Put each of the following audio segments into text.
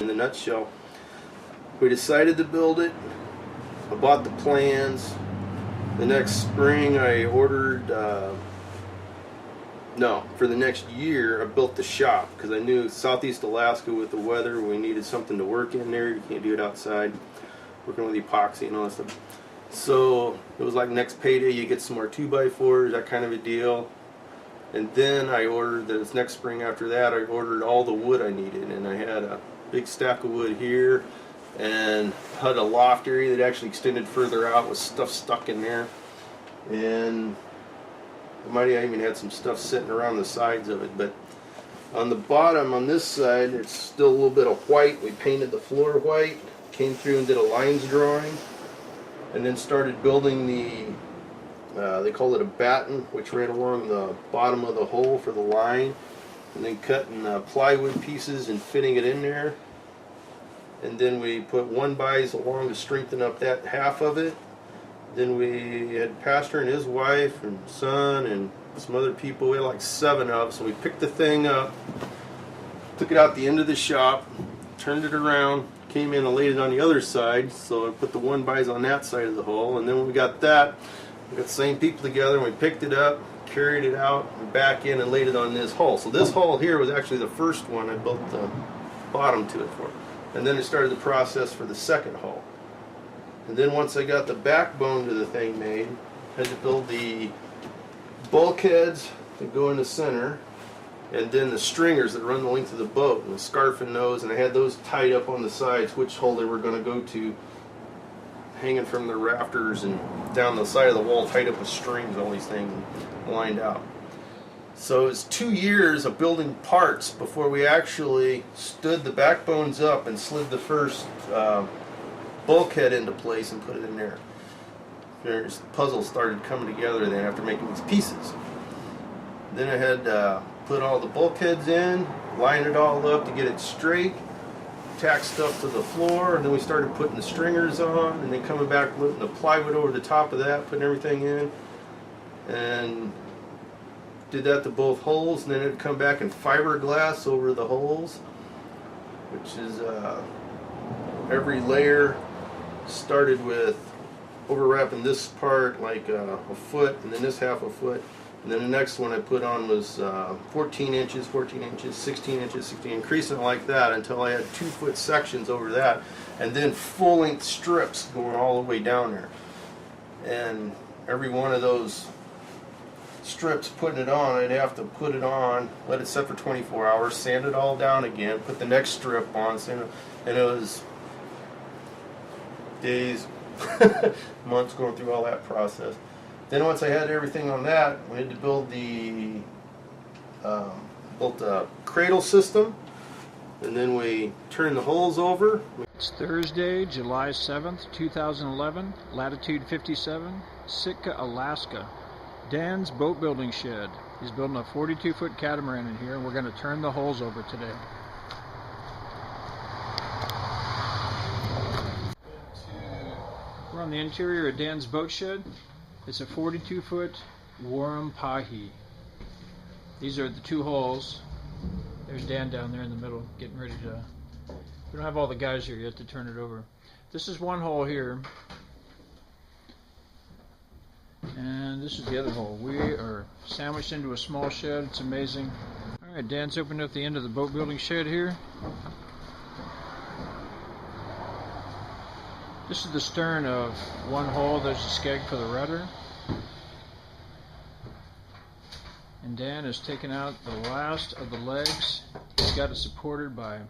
In the nutshell, we decided to build it. I bought the plans. The next spring I ordered, for the next year I built the shop because I knew Southeast Alaska with the weather we needed something to work in there. You can't do it outside, working with epoxy and all that stuff. So it was like next payday you get some more 2x4s, that kind of a deal. And then I ordered, this next spring after that, I ordered all the wood I needed, and I had a big stack of wood here and had a loft area that actually extended further out with stuff stuck in there. And I even had some stuff sitting around the sides of it. But on the bottom, on this side, it's still a little bit of white. We painted the floor white, came through and did a lines drawing, and then started building the they call it a batten, which ran along the bottom of the hole for the line, and then cutting plywood pieces and fitting it in there. And then we put 1-bys along to strengthen up that half of it. Then we had Pastor and his wife and son and some other people. We had like 7 of us. So we picked the thing up, took it out the end of the shop, turned it around, came in and laid it on the other side. So I put the 1-bys on that side of the hole. And then when we got that, we got the same people together and we picked it up, carried it out, and back in and laid it on this hole. So this hole here was actually the first one I built the bottom to it for. And then I started the process for the second hole. And then once I got the backbone to the thing made, I had to build the bulkheads that go in the center, and then the stringers that run the length of the boat, and the scarf and nose, and I had those tied up on the sides, which hole they were going to go to, hanging from the rafters and down the side of the wall, tied up with strings, all these things lined out. So it was 2 years of building parts before we actually stood the backbones up and slid the first bulkhead into place and put it in there. The puzzle started coming together then after making these pieces. Then I had put all the bulkheads in, line it all up to get it straight, tack stuff to the floor, and then we started putting the stringers on, and then coming back, putting the plywood over the top of that, putting everything in, and did that to both holes, and then it'd come back and fiberglass over the holes, which is every layer started with overwrapping this part like a foot, and then this half a foot, and then the next one I put on was 14 inches, 16 inches, 16, increasing it like that until I had 2-foot sections over that, and then full-length strips going all the way down there. And every one of those strips putting it on, I'd have to put it on, let it set for 24 hours, sand it all down again, put the next strip on, and it was days, months going through all that process. Then once I had everything on that, we had to build built a cradle system, and then we turned the holes over. It's Thursday, July 7th, 2011, latitude 57, Sitka, Alaska. Dan's boat building shed. He's building a 42-foot catamaran in here, and we're going to turn the holes over today. We're on the interior of Dan's boat shed. It's a 42-foot Warrampahi. These are the 2 holes. There's Dan down there in the middle, getting ready to... We don't have all the guys here yet to turn it over. This is one hole here. And this is the other hole. We are sandwiched into a small shed. It's amazing. Alright, Dan's opened up the end of the boat building shed here. This is the stern of one hole. There's a skeg for the rudder. And Dan has taken out the last of the legs. He's got it supported by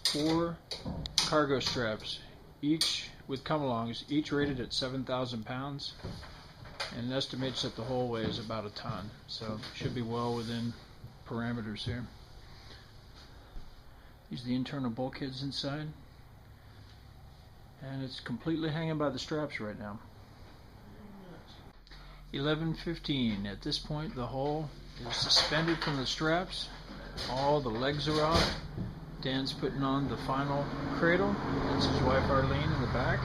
4 cargo straps, each with come-alongs, each rated at 7,000 pounds. And estimates that the whole weighs about a ton, so should be well within parameters here. These are the internal bulkheads inside, and it's completely hanging by the straps right now. 11:15. At this point, the hull is suspended from the straps. All the legs are off. Dan's putting on the final cradle. That's his wife Arlene in the back.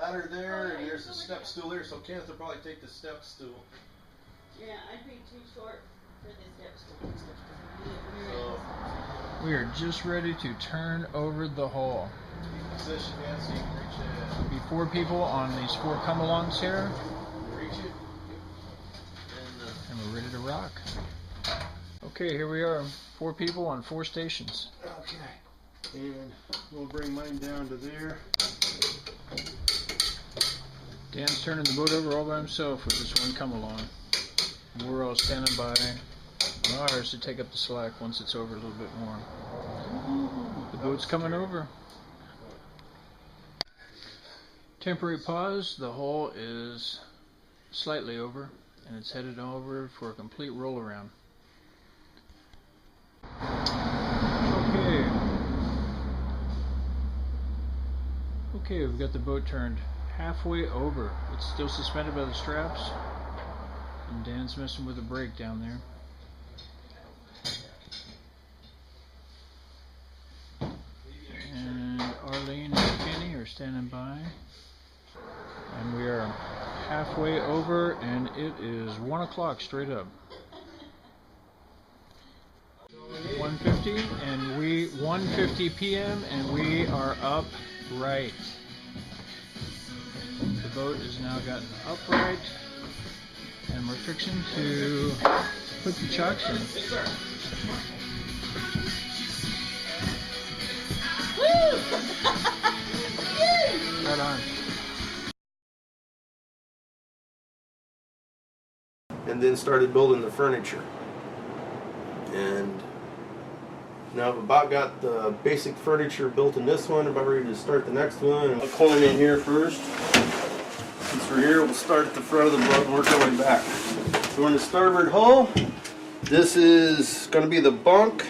Ladder there, and there's a step stool there, so Kenneth will probably take the step stool. Yeah, I'd be too short. We are just ready to turn over the hull. Position it so you can reach it. Be 4 people on these 4 come-alongs here, Reach it. and we're ready to rock. Okay, here we are. 4 people on 4 stations. Okay. And we'll bring mine down to there. Dan's turning the boat over all by himself with this 1 come-along. We're all standing by ours to take up the slack once it's over a little bit more. The boat's coming over. Temporary pause. The hull is slightly over, and it's headed over for a complete roll around. Okay, we've got the boat turned halfway over. It's still suspended by the straps, and Dan's messing with the brake down there. And Arlene and Kenny are standing by. And we are halfway over, and it is 1 o'clock straight up. 1:50 and 1:50 p.m. and we are upright. The boat has now gotten upright, and we're fixing to put the chocks in. Right on. And then started building the furniture. And now I've about got the basic furniture built in this one. I'm about ready to start the next one. And I'll coin in here first. Since we're here, we'll start at the front of the boat and work our way back. So we're in the starboard hull. This is going to be the bunk.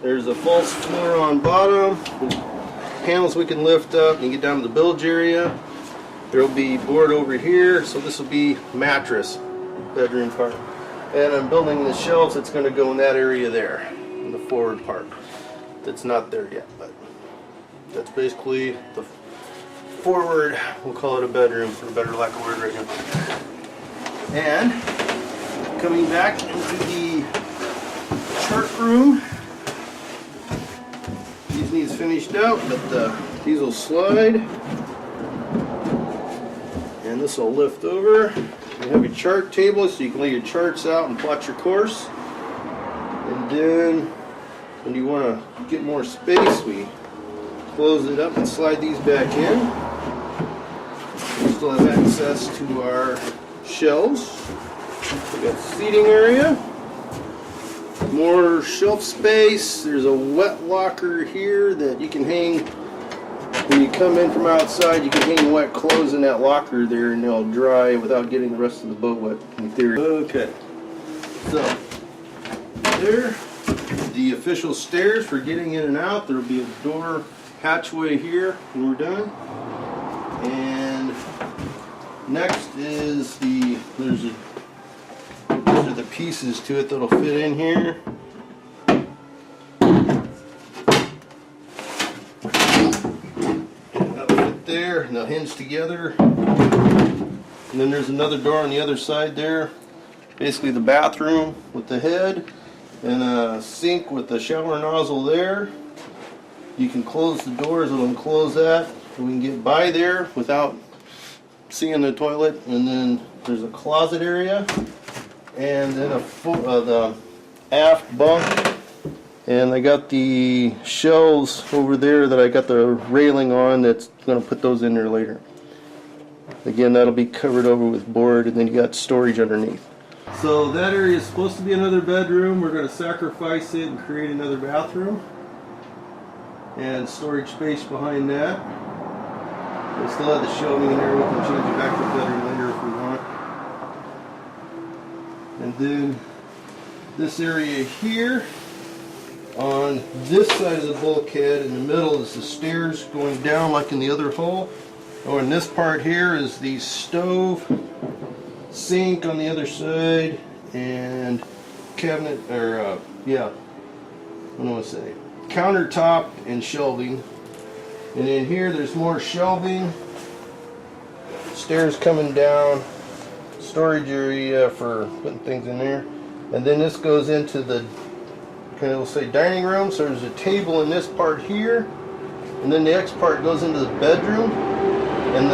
There's a false floor on bottom. There's panels we can lift up and get down to the bilge area. There'll be board over here, so this will be mattress bedroom part. And I'm building the shelves that's going to go in that area there, in the forward part. That's not there yet, but that's basically the forward, we'll call it a bedroom for a better lack of word right now. And coming back into the chart room. These needs finished out, but these will slide. And this will lift over. You have your chart table so you can lay your charts out and plot your course. And then when you want to get more space, we close it up and slide these back in. We still have access to our shelves. We got seating area. More shelf space. There's a wet locker here that you can hang. When you come in from outside, you can hang wet clothes in that locker there and they'll dry without getting the rest of the boat wet, in theory. Okay, so there, the official stairs for getting in and out. There will be a door hatchway here when we're done. And next is those are the pieces to it that'll fit in here. There, and they'll hinge together. And then there's another door on the other side there. Basically the bathroom with the head and a sink with the shower nozzle there. You can close the doors, it'll enclose that. And we can get by there without seeing the toilet. And then there's a closet area. And then the aft bunk. And I got the shelves over there that I got the railing on that's going to put those in there later. Again, that'll be covered over with board, and then you got storage underneath. So that area is supposed to be another bedroom. We're going to sacrifice it and create another bathroom. And storage space behind that. We still have the shelving in there. We can change it back to a bedroom later if we want. And then this area here. On this side of the bulkhead in the middle is the stairs going down like in the other hull. Oh, and this part here is the stove, sink on the other side, and cabinet, or what do I want to say? Countertop and shelving. And in here there's more shelving, stairs coming down, storage area for putting things in there. And then this goes into the, kind of, we'll say, dining room. So there's a table in this part here, and then the next part goes into the bedroom, and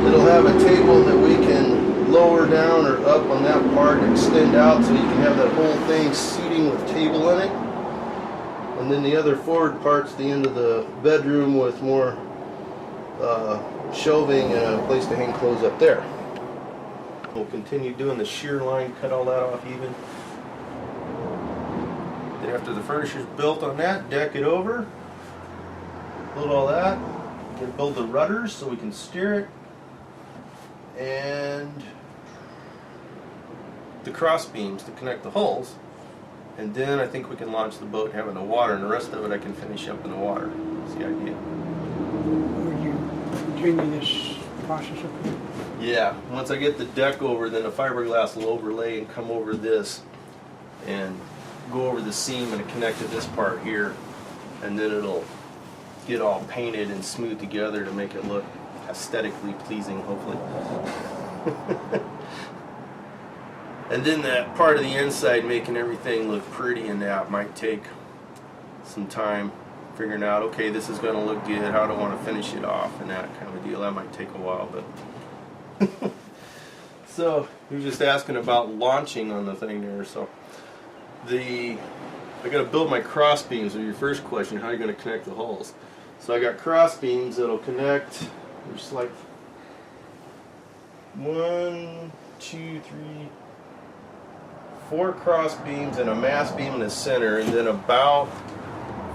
it'll have a table that we can lower down or up on that part, extend out, so you can have that whole thing seating with table in it. And then the other forward part's the end of the bedroom with more shelving and a place to hang clothes up there. We'll continue doing the shear line, cut all that off even. Then after the furniture's built on that, deck it over, build all that, then build the rudders so we can steer it, and the cross beams to connect the hulls. And then I think we can launch the boat and have it in the water, and the rest of it I can finish up in the water. That's the idea. Will you continue this process up here? Yeah, once I get the deck over, then the fiberglass will overlay and come over this and go over the seam and connect to this part here, and then it'll get all painted and smooth together to make it look aesthetically pleasing, hopefully. And then that part of the inside, making everything look pretty, and that might take some time figuring out, okay, this is going to look good, how do I want to finish it off, and that kind of a deal. That might take a while, but so he was just asking about launching on the thing there. So I got to build my cross beams. With your first question, how are you going to connect the hulls? So I got cross beams that'll connect. There's like 1, 2, 3, 4 cross beams and a mass beam in the center, and then about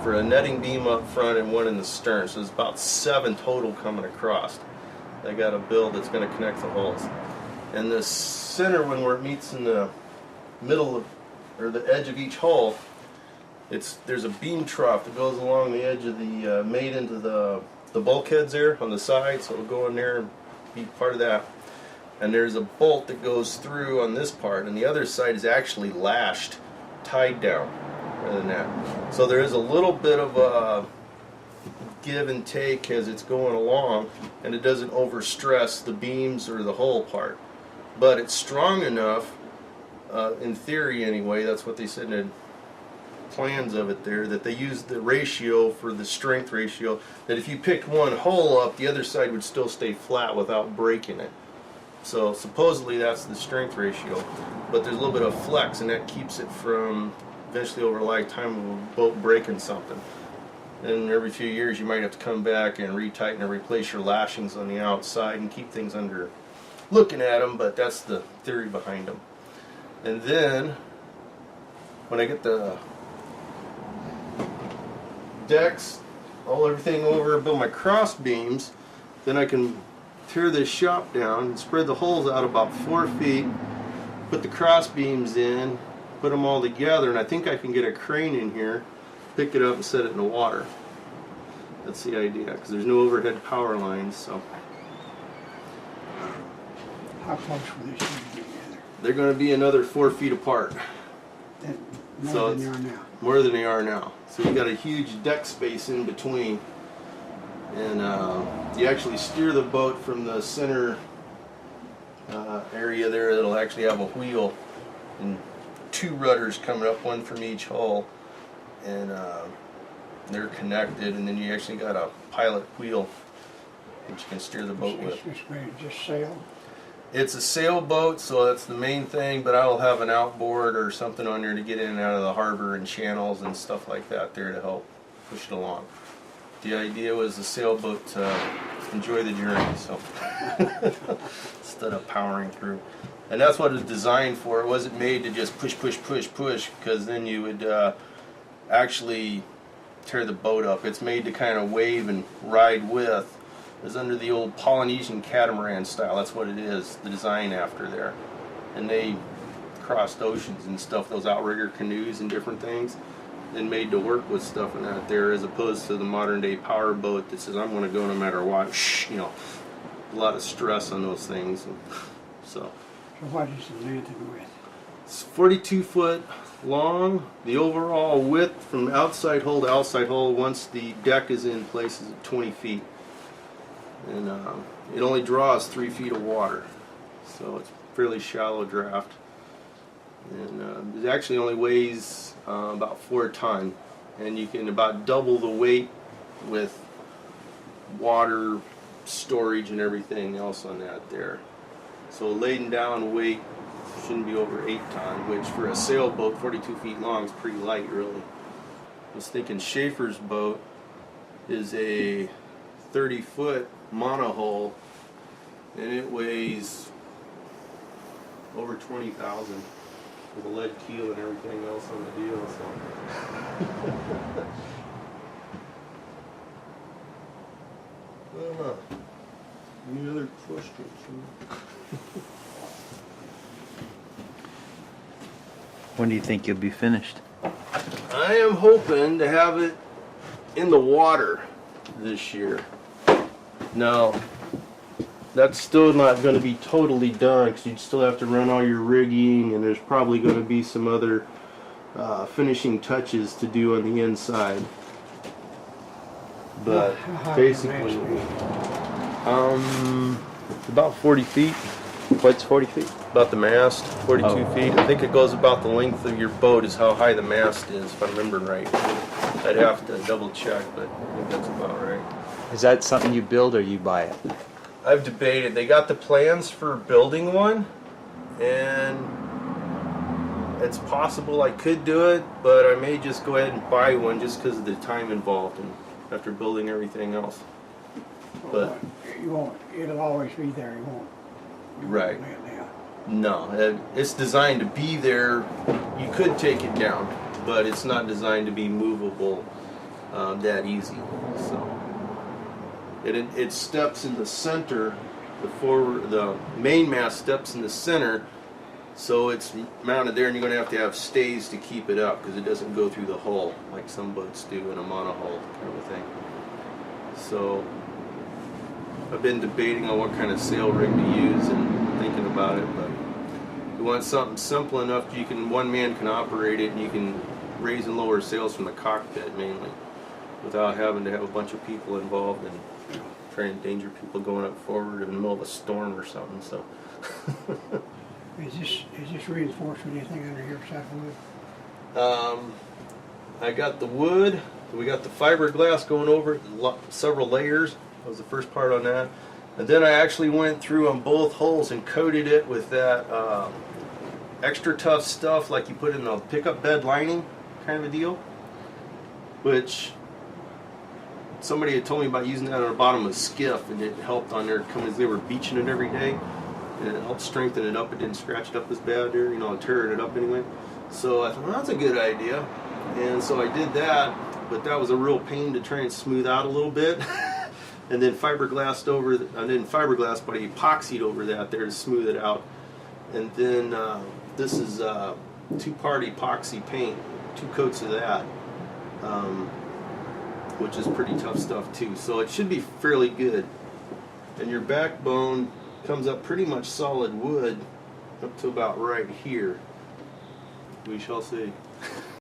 for a netting beam up front and 1 in the stern. So there's about 7 total coming across. I got a build that's going to connect the hulls. And the center, when where it meets in the middle of, or the edge of each hull, there's a beam trough that goes along the edge of the made into the bulkheads there on the side, so it'll go in there and be part of that. And there's a bolt that goes through on this part, and the other side is actually lashed, tied down rather than that. So there is a little bit of a give and take as it's going along, and it doesn't overstress the beams or the hull part. But it's strong enough, in theory anyway, that's what they said in the plans of it there, that they used the ratio for the strength ratio, that if you picked one hull up, the other side would still stay flat without breaking it. So supposedly that's the strength ratio, but there's a little bit of flex, and that keeps it from eventually over a lifetime of a boat breaking something. And every few years you might have to come back and retighten and replace your lashings on the outside and keep things under looking at them, but that's the theory behind them. And then when I get the decks, everything over, build my cross beams, then I can tear this shop down and spread the holes out about 4 feet, put the cross beams in, put them all together, and I think I can get a crane in here, pick it up and set it in the water. That's the idea, because there's no overhead power lines. So How close will these things be together? they're going to be another 4 feet apart. More So than you are now. More than they are now. So you got a huge deck space in between, and you actually steer the boat from the center area there. It'll actually have a wheel and 2 rudders coming up, 1 from each hull, and they're connected, and then you actually got a pilot wheel that you can steer the boat with. It's just sail. It's a sailboat, so that's the main thing, but I'll have an outboard or something on there to get in and out of the harbor and channels and stuff like that there to help push it along. The idea was the sailboat to enjoy the journey, so instead of powering through. And that's what it was designed for. It wasn't made to just push, push, push, push, because then you would actually tear the boat up. It's made to kind of wave and ride with. It's under the old Polynesian catamaran style. That's what it is, the design after there. And they crossed oceans and stuff, those outrigger canoes and different things, and made to work with stuff in that there, as opposed to the modern day power boat that says, I'm going to go no matter what. Shh, you know, a lot of stress on those things. And so what is the length and width? it's 42 foot long. The overall width from outside hull to outside hull, once the deck is in place, is 20 feet. And it only draws 3 feet of water, so it's fairly shallow draft. And it actually only weighs about 4 ton, and you can about double the weight with water storage and everything else on that there. So laden down weight shouldn't be over 8 ton, which for a sailboat 42 feet long is pretty light, really. I was thinking Schaefer's boat is a 30-foot monohull, and it weighs over 20,000 with a lead keel and everything else on the deal. So, any other questions? When do you think you'll be finished? I am hoping to have it in the water this year. Now, that's still not going to be totally done because you'd still have to run all your rigging, and there's probably going to be some other finishing touches to do on the inside. But How high basically, can the mast about 40 feet. What's 40 feet? About the mast, 42 Oh. feet. I think it goes about the length of your boat is how high the mast is, if I remember right. I'd have to double check, but I think that's about right. Is that something you build or you buy it? I've debated. They got the plans for building one, and it's possible I could do it, but I may just go ahead and buy one just because of the time involved and after building everything else. But You won't, it'll always be there, you won't. Right. lay it down. no, it's designed to be there. You could take it down, but it's not designed to be movable that easy. So it steps in the center. The main mast steps in the center, so it's mounted there, and you're going to have stays to keep it up because it doesn't go through the hull like some boats do in a monohull kind of thing. So I've been debating on what kind of sail rig to use and thinking about it, but you want something simple enough one man can operate it, and you can raise and lower sails from the cockpit mainly without having to have a bunch of people involved and trying to endanger people going up forward in the middle of a storm or something. So Is this reinforced with anything under here besides wood? I got the wood, we got the fiberglass going over it, several layers. That was the first part on that. And then I actually went through on both hulls and coated it with that extra tough stuff like you put in a pickup bed lining kind of a deal, which somebody had told me about using that on the bottom of a skiff, and it helped on there as they were beaching it every day, and it helped strengthen it up. It didn't scratch it up as bad there, tearing it up anyway. So I thought, well, that's a good idea, and so I did that, but that was a real pain to try and smooth out a little bit. And then fiberglassed over, but I epoxied over that there to smooth it out. And then this is 2-part epoxy paint, 2 coats of that, which is pretty tough stuff too. So it should be fairly good. And your backbone comes up pretty much solid wood up to about right here. We shall see.